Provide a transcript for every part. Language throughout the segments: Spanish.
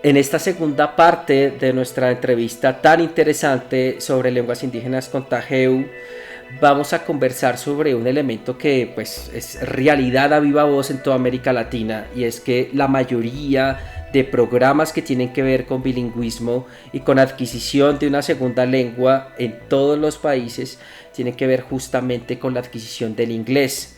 En esta segunda parte de nuestra entrevista tan interesante sobre lenguas indígenas con Tageu, vamos a conversar sobre un elemento que pues es realidad a viva voz en toda América Latina, y es que la mayoría de programas que tienen que ver con bilingüismo y con adquisición de una segunda lengua en todos los países tienen que ver justamente con la adquisición del inglés.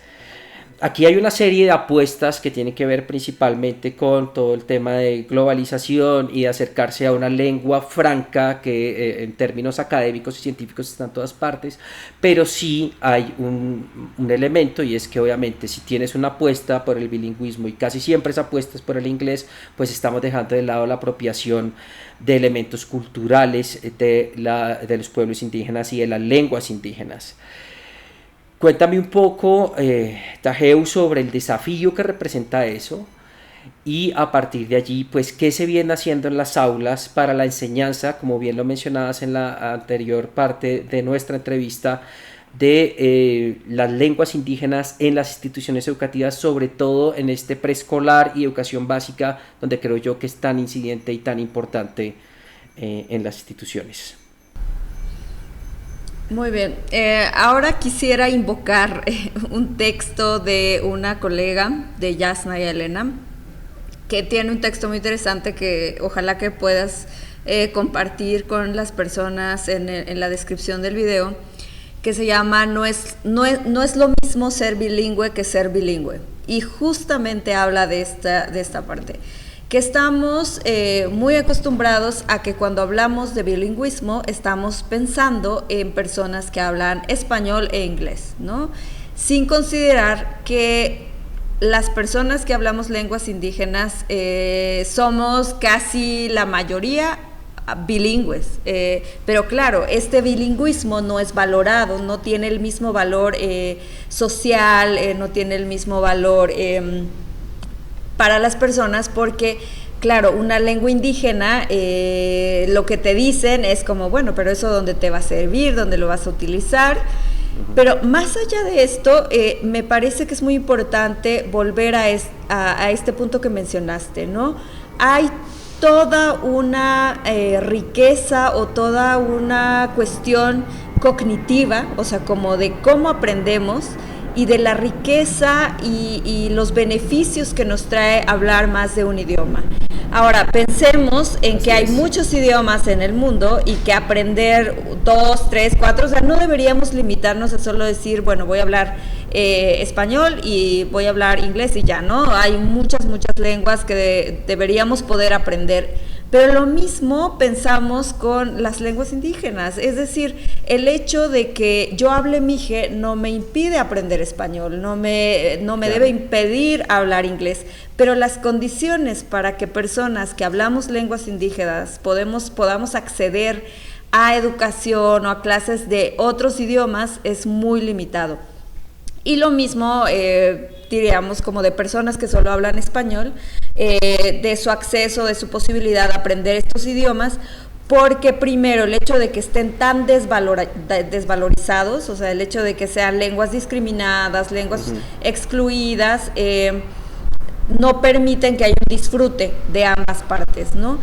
Aquí hay una serie de apuestas que tienen que ver principalmente con todo el tema de globalización y de acercarse a una lengua franca que en términos académicos y científicos está en todas partes, pero sí hay un elemento, y es que obviamente si tienes una apuesta por el bilingüismo y casi siempre esa apuesta es por el inglés, pues estamos dejando de lado la apropiación de elementos culturales de los pueblos indígenas y de las lenguas indígenas. Cuéntame un poco, Tageu, sobre el desafío que representa eso, y a partir de allí, pues, ¿qué se viene haciendo en las aulas para la enseñanza, como bien lo mencionabas en la anterior parte de nuestra entrevista, de las lenguas indígenas en las instituciones educativas, sobre todo en este preescolar y educación básica, donde creo yo que es tan incidente y tan importante en las instituciones? Muy bien, ahora quisiera invocar un texto de una colega de Yasna y Elena, que tiene un texto muy interesante que ojalá que puedas compartir con las personas en la descripción del video, que se llama no es lo mismo ser bilingüe que ser bilingüe, y justamente habla de esta parte, que estamos muy acostumbrados a que cuando hablamos de bilingüismo estamos pensando en personas que hablan español e inglés, ¿no? Sin considerar que las personas que hablamos lenguas indígenas somos casi la mayoría bilingües, pero claro, este bilingüismo no es valorado, no tiene el mismo valor social, no tiene el mismo valor para las personas, porque claro, una lengua indígena, lo que te dicen es como, bueno, pero eso dónde te va a servir, dónde lo vas a utilizar. Pero más allá de esto, me parece que es muy importante volver a este punto que mencionaste, ¿no? Hay toda una riqueza o toda una cuestión cognitiva, o sea, como de cómo aprendemos, y de la riqueza y los beneficios que nos trae hablar más de un idioma. Ahora, pensemos en que hay muchos idiomas en el mundo y que aprender 2, 3, 4, o sea, no deberíamos limitarnos a solo decir, bueno, voy a hablar español y voy a hablar inglés y ya, ¿no? Hay muchas lenguas que deberíamos poder aprender. Pero lo mismo pensamos con las lenguas indígenas, es decir, el hecho de que yo hable mije no me impide aprender español, no me debe impedir hablar inglés, pero las condiciones para que personas que hablamos lenguas indígenas podamos acceder a educación o a clases de otros idiomas es muy limitado. Y lo mismo, diríamos, como de personas que solo hablan español, de su acceso, de su posibilidad de aprender estos idiomas, porque primero el hecho de que estén tan desvalorizados, o sea, el hecho de que sean lenguas discriminadas, lenguas excluidas, no permiten que haya un disfrute de ambas partes, ¿no?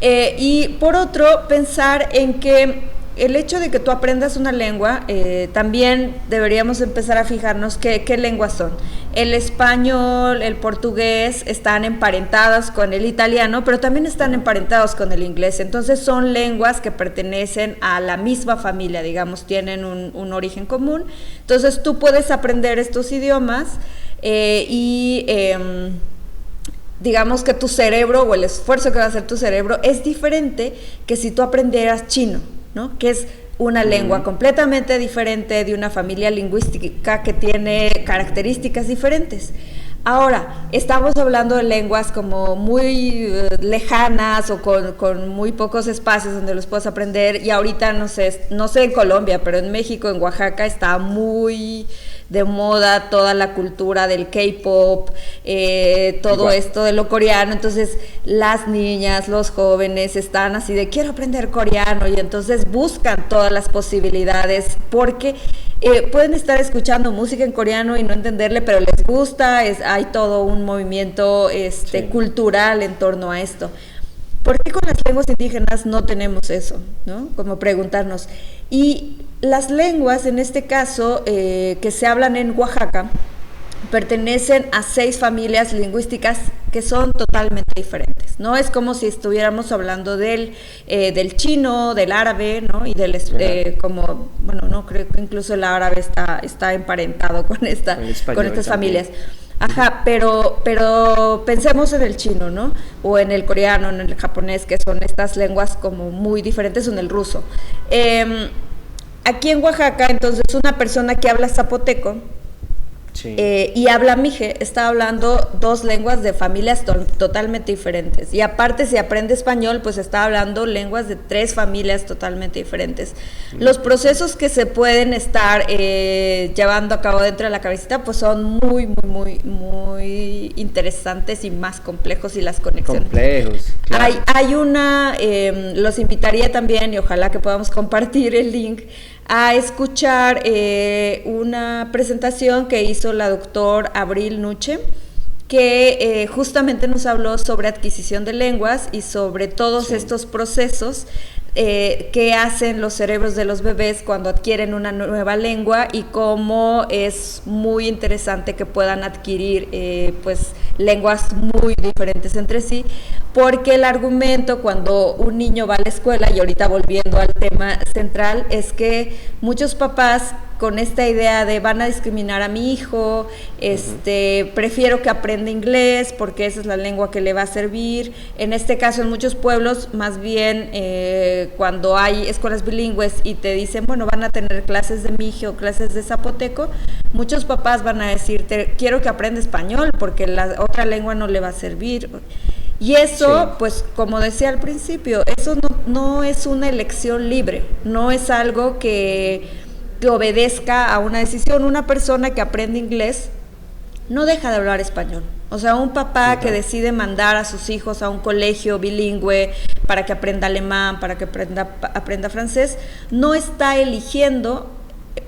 Y por otro, pensar en que el hecho de que tú aprendas una lengua, también deberíamos empezar a fijarnos qué lenguas son. El español, el portugués están emparentados con el italiano, pero también están emparentados con el inglés. Entonces son lenguas que pertenecen a la misma familia, digamos, tienen un origen común. Entonces tú puedes aprender estos idiomas digamos que tu cerebro, o el esfuerzo que va a hacer tu cerebro, es diferente que si tú aprendieras chino, ¿no? Que es una lengua completamente diferente, de una familia lingüística que tiene características diferentes. Ahora, estamos hablando de lenguas como muy lejanas o con muy pocos espacios donde los puedes aprender, y ahorita no sé en Colombia, pero en México, en Oaxaca, está muy de moda toda la cultura del K-pop, todo esto de lo coreano. Entonces las niñas, los jóvenes están así de quiero aprender coreano, y entonces buscan todas las posibilidades porque pueden estar escuchando música en coreano y no entenderle, pero les gusta, hay todo un movimiento cultural en torno a esto. ¿por qué con las lenguas indígenas no tenemos eso? ¿No? Como preguntarnos. Y las lenguas, en este caso, que se hablan en Oaxaca, pertenecen a 6 familias lingüísticas que son totalmente diferentes. No es como si estuviéramos hablando del chino, del árabe, ¿no? Y del como, bueno, no creo que incluso el árabe está emparentado con estas familias. Ajá, pero pensemos en el chino, ¿no? O en el coreano, en el japonés, que son estas lenguas como muy diferentes, o en el ruso. Aquí en Oaxaca, entonces, una persona que habla zapoteco, sí, y habla mije, está hablando 2 lenguas de familias totalmente diferentes. Y aparte, si aprende español, pues está hablando lenguas de 3 familias totalmente diferentes. Los procesos que se pueden estar llevando a cabo dentro de la cabecita, pues son muy, muy, muy, muy interesantes y más complejos, y las conexiones. Complejos, claro. Hay una, los invitaría también, y ojalá que podamos compartir el link, a escuchar una presentación que hizo la doctora Abril Nuche, que justamente nos habló sobre adquisición de lenguas y sobre todos estos procesos que hacen los cerebros de los bebés cuando adquieren una nueva lengua, y cómo es muy interesante que puedan adquirir pues lenguas muy diferentes entre sí, porque el argumento cuando un niño va a la escuela, y ahorita volviendo al tema central, es que muchos papás con esta idea de van a discriminar a mi hijo, prefiero que aprenda inglés porque esa es la lengua que le va a servir. En este caso, en muchos pueblos, más bien cuando hay escuelas bilingües y te dicen, bueno, van a tener clases de mije o clases de zapoteco, muchos papás van a decirte, quiero que aprenda español porque la otra lengua no le va a servir. Y eso, sí, pues como decía al principio, eso no es una elección libre, no es algo que obedezca a una decisión. Una persona que aprende inglés no deja de hablar español. O sea, un papá que decide mandar a sus hijos a un colegio bilingüe para que aprenda alemán, para que aprenda francés, no está eligiendo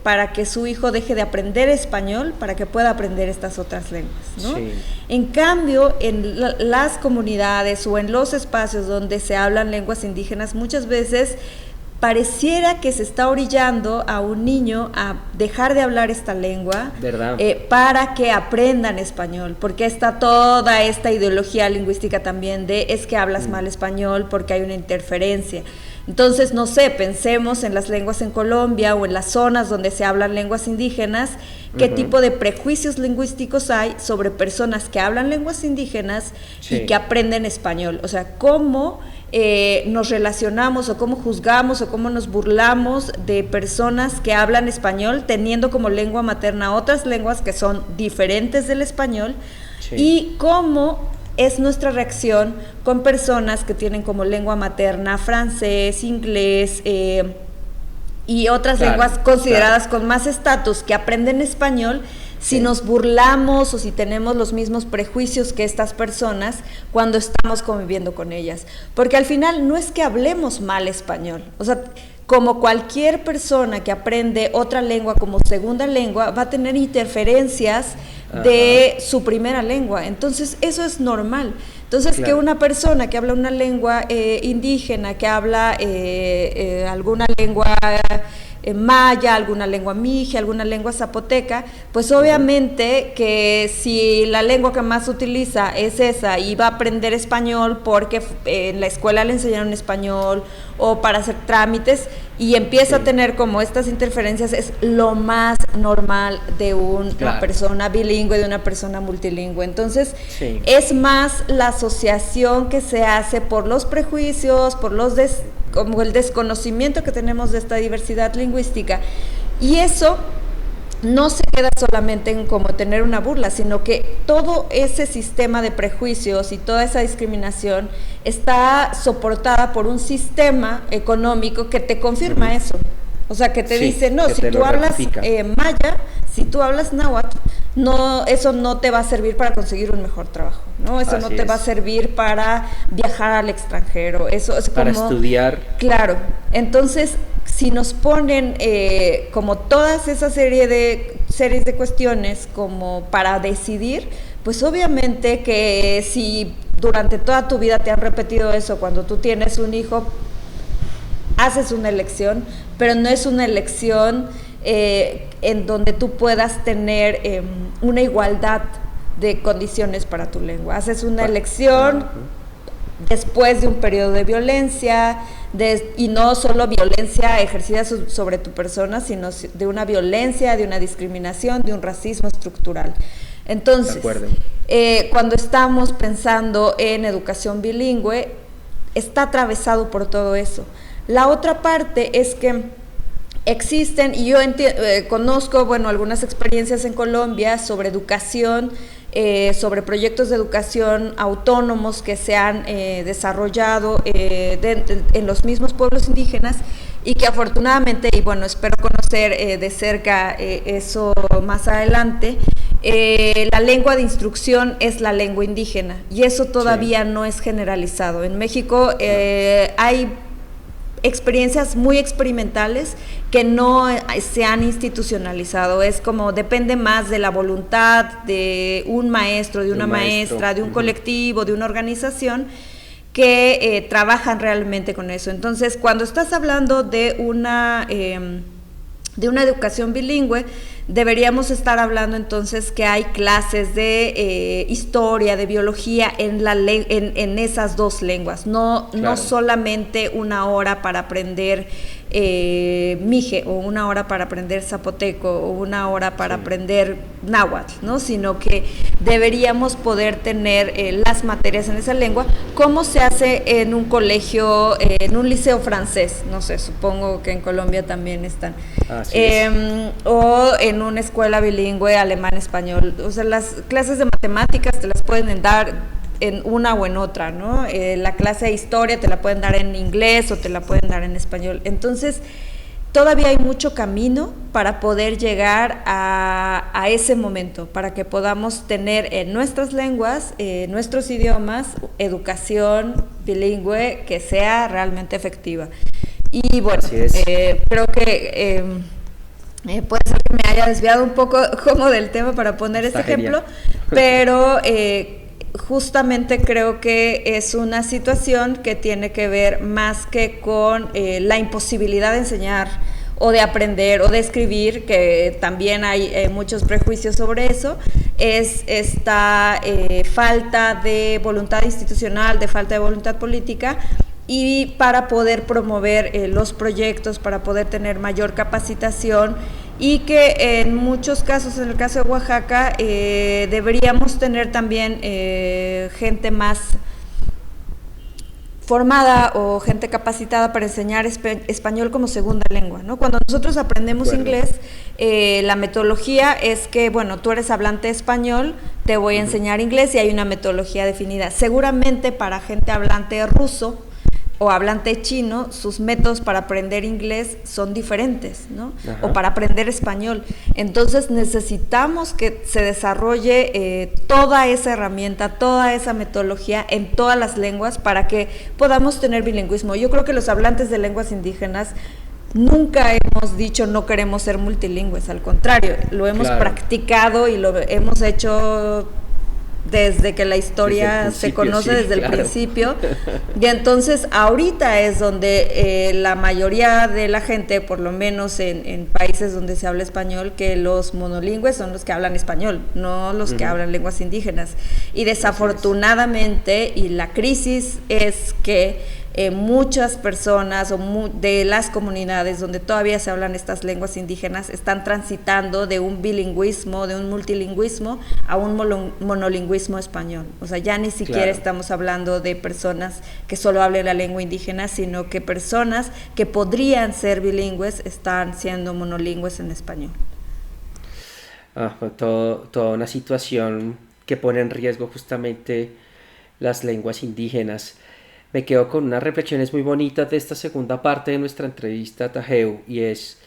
para que su hijo deje de aprender español para que pueda aprender estas otras lenguas, ¿no? Sí. En cambio, en las comunidades o en los espacios donde se hablan lenguas indígenas, muchas veces pareciera que se está orillando a un niño a dejar de hablar esta lengua, para que aprendan español, porque está toda esta ideología lingüística también de es que hablas mal español porque hay una interferencia. Entonces, no sé, pensemos en las lenguas en Colombia o en las zonas donde se hablan lenguas indígenas, qué tipo de prejuicios lingüísticos hay sobre personas que hablan lenguas indígenas y que aprenden español. O sea, cómo nos relacionamos o cómo juzgamos o cómo nos burlamos de personas que hablan español teniendo como lengua materna otras lenguas que son diferentes del español, y cómo es nuestra reacción con personas que tienen como lengua materna francés, inglés y otras lenguas consideradas con más estatus que aprenden español. Si nos burlamos o si tenemos los mismos prejuicios que estas personas cuando estamos conviviendo con ellas. Porque al final no es que hablemos mal español, o sea, como cualquier persona que aprende otra lengua como segunda lengua, va a tener interferencias de su primera lengua. Entonces, eso es normal. Entonces, que una persona que habla una lengua indígena, que habla alguna lengua maya, alguna lengua mije, alguna lengua zapoteca, pues obviamente que si la lengua que más utiliza es esa y va a aprender español porque en la escuela le enseñaron español o para hacer trámites y empieza a tener como estas interferencias, es lo más normal de una persona bilingüe, de una persona multilingüe. Entonces, es más la asociación que se hace por los prejuicios, por los como el desconocimiento que tenemos de esta diversidad lingüística, y eso no se queda solamente en como tener una burla, sino que todo ese sistema de prejuicios y toda esa discriminación está soportada por un sistema económico que te confirma eso. O sea, que te dice, no, si tú hablas maya, si tú hablas náhuatl, no, eso no te va a servir para conseguir un mejor trabajo, ¿no? Eso no te va a servir para viajar al extranjero, eso es para como estudiar. Claro, entonces si nos ponen como todas esas series de cuestiones como para decidir, pues obviamente que si durante toda tu vida te han repetido eso. Cuando tú tienes un hijo, haces una elección, pero no es una elección en donde tú puedas tener una igualdad de condiciones para tu lengua. Haces una elección después de un periodo de violencia, y no solo violencia ejercida sobre tu persona, sino de una violencia, de una discriminación, de un racismo estructural. Entonces, cuando estamos pensando en educación bilingüe, está atravesado por todo eso. La otra parte es que existen, y yo conozco, bueno, algunas experiencias en Colombia sobre educación, sobre proyectos de educación autónomos que se han desarrollado en los mismos pueblos indígenas, y que afortunadamente, y bueno, espero conocer de cerca eso más adelante, la lengua de instrucción es la lengua indígena, y eso todavía no es generalizado. En México hay experiencias muy experimentales que no se han institucionalizado. Es como, depende más de la voluntad de un maestro, de una maestra, de un colectivo, de una organización que trabajan realmente con eso. Entonces, cuando estás hablando de una educación bilingüe, deberíamos estar hablando entonces que hay clases de historia, de biología en esas dos lenguas, no solamente una hora para aprender mije, o una hora para aprender zapoteco, o una hora para aprender náhuatl, ¿no? Sino que deberíamos poder tener las materias en esa lengua, como se hace en un colegio, en un liceo francés, no sé, supongo que en Colombia también están, o en una escuela bilingüe alemán-español. O sea, las clases de matemáticas te las pueden dar en una o en otra, ¿no? La clase de historia te la pueden dar en inglés o te la pueden dar en español. Entonces, todavía hay mucho camino para poder llegar a ese momento, para que podamos tener en nuestras lenguas, nuestros idiomas, educación bilingüe que sea realmente efectiva. Y bueno, creo que puede ser que me haya desviado un poco como del tema para poner este ejemplo, pero justamente creo que es una situación que tiene que ver más que con la imposibilidad de enseñar o de aprender o de escribir, que también hay muchos prejuicios sobre eso. Es esta falta de voluntad institucional, de falta de voluntad política, y para poder promover los proyectos, para poder tener mayor capacitación, y que en muchos casos, en el caso de Oaxaca, deberíamos tener también gente más formada o gente capacitada para enseñar español como segunda lengua, ¿no? Cuando nosotros aprendemos inglés, la metodología es que, bueno, tú eres hablante español, te voy a enseñar inglés, y hay una metodología definida. Seguramente para gente hablante ruso o hablante chino, sus métodos para aprender inglés son diferentes, ¿no? O para aprender español. Entonces necesitamos que se desarrolle toda esa herramienta, toda esa metodología en todas las lenguas para que podamos tener bilingüismo. Yo creo que los hablantes de lenguas indígenas nunca hemos dicho no queremos ser multilingües, al contrario, lo hemos practicado y lo hemos hecho desde que la historia se conoce, desde el principio. Y entonces ahorita es donde la mayoría de la gente, por lo menos en países donde se habla español, que los monolingües son los que hablan español, no los que hablan lenguas indígenas. Y desafortunadamente, y la crisis es que muchas personas de las comunidades donde todavía se hablan estas lenguas indígenas están transitando de un bilingüismo, de un multilingüismo, a un monolingüismo español. O sea, ya ni siquiera estamos hablando de personas que solo hablen la lengua indígena, sino que personas que podrían ser bilingües están siendo monolingües en español. Toda una situación que pone en riesgo justamente las lenguas indígenas. Me quedo con unas reflexiones muy bonitas de esta segunda parte de nuestra entrevista, Taheu, y es,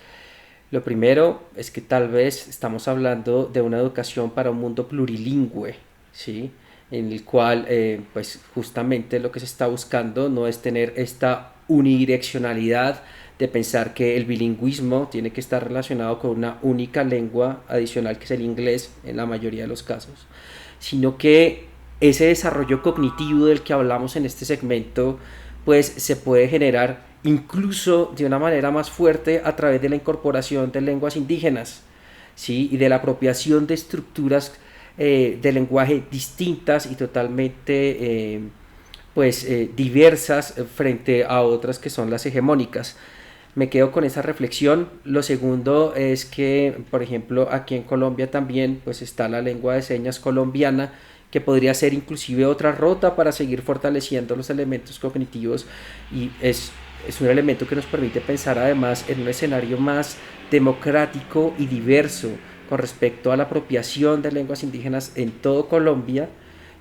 lo primero es que tal vez estamos hablando de una educación para un mundo plurilingüe, ¿sí? En el cual pues justamente lo que se está buscando no es tener esta unidireccionalidad de pensar que el bilingüismo tiene que estar relacionado con una única lengua adicional, que es el inglés en la mayoría de los casos, sino que ese desarrollo cognitivo del que hablamos en este segmento pues se puede generar incluso de una manera más fuerte a través de la incorporación de lenguas indígenas, ¿sí? Y de la apropiación de estructuras de lenguaje distintas y totalmente diversas frente a otras que son las hegemónicas. Me quedo con esa reflexión. Lo segundo es que, por ejemplo, aquí en Colombia también pues está la lengua de señas colombiana, que podría ser inclusive otra ruta para seguir fortaleciendo los elementos cognitivos, y es un elemento que nos permite pensar además en un escenario más democrático y diverso con respecto a la apropiación de lenguas indígenas en todo Colombia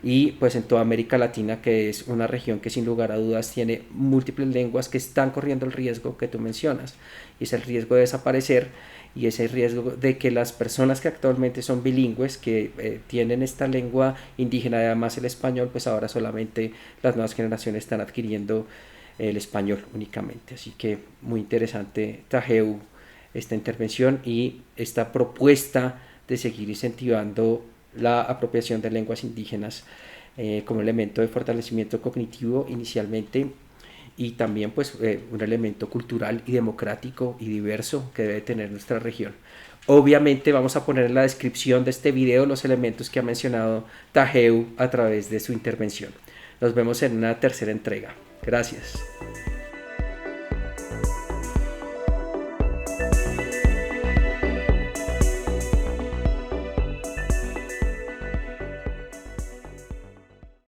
y pues en toda América Latina, que es una región que sin lugar a dudas tiene múltiples lenguas que están corriendo el riesgo que tú mencionas, y es el riesgo de desaparecer, y ese riesgo de que las personas que actualmente son bilingües, que tienen esta lengua indígena, además el español, pues ahora solamente las nuevas generaciones están adquiriendo el español únicamente. Así que muy interesante, Tajeu, esta intervención y esta propuesta de seguir incentivando la apropiación de lenguas indígenas como elemento de fortalecimiento cognitivo inicialmente, y también pues un elemento cultural y democrático y diverso que debe tener nuestra región. Obviamente vamos a poner en la descripción de este video los elementos que ha mencionado Tajeu a través de su intervención. Nos vemos en una tercera entrega. Gracias.